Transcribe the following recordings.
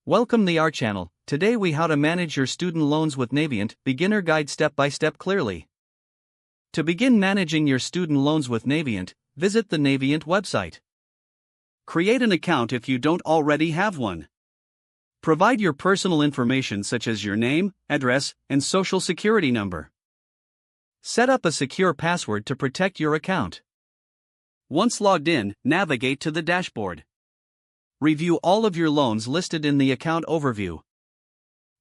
Welcome to our channel. Today we how to manage your student loans with Navient, beginner guide step by step clearly. To begin managing your student loans with Navient, visit the Navient website. Create an account if you don't already have one. Provide your personal information such as your name, address, and social security number. Set up a secure password to protect your account. Once logged in, navigate to the dashboard. Review all of your loans listed in the account overview.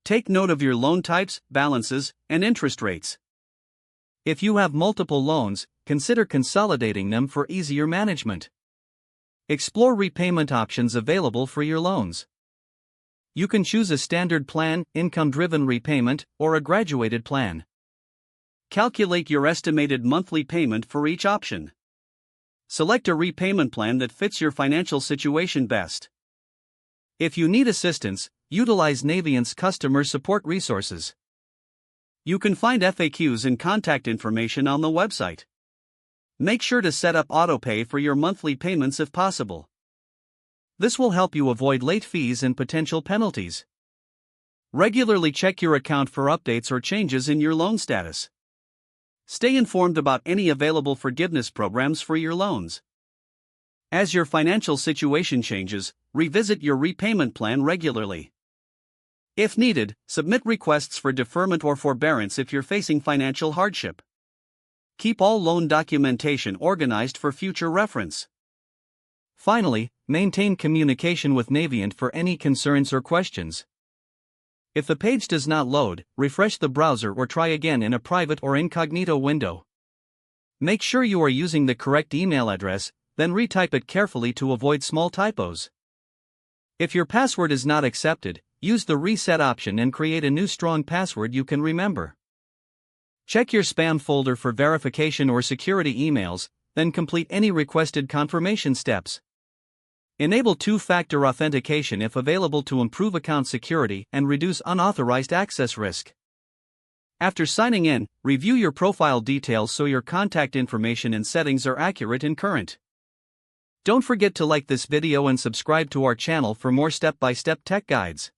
Take note of your loan types, balances, and interest rates. If you have multiple loans, consider consolidating them for easier management. Explore repayment options available for your loans. You can choose a standard plan, income-driven repayment, or a graduated plan. Calculate your estimated monthly payment for each option. Select a repayment plan that fits your financial situation best. If you need assistance, utilize Navient's customer support resources. You can find FAQs and contact information on the website. Make sure to set up autopay for your monthly payments if possible. This will help you avoid late fees and potential penalties. Regularly check your account for updates or changes in your loan status. Stay informed about any available forgiveness programs for your loans. As your financial situation changes, revisit your repayment plan regularly. If needed, submit requests for deferment or forbearance if you're facing financial hardship. Keep all loan documentation organized for future reference. Finally, maintain communication with Navient for any concerns or questions. If the page does not load, refresh the browser or try again in a private or incognito window. Make sure you are using the correct email address, then retype it carefully to avoid small typos. If your password is not accepted, use the reset option and create a new strong password you can remember. Check your spam folder for verification or security emails, then complete any requested confirmation steps. Enable two-factor authentication if available to improve account security and reduce unauthorized access risk. After signing in, review your profile details so your contact information and settings are accurate and current. Don't forget to like this video and subscribe to our channel for more step-by-step tech guides.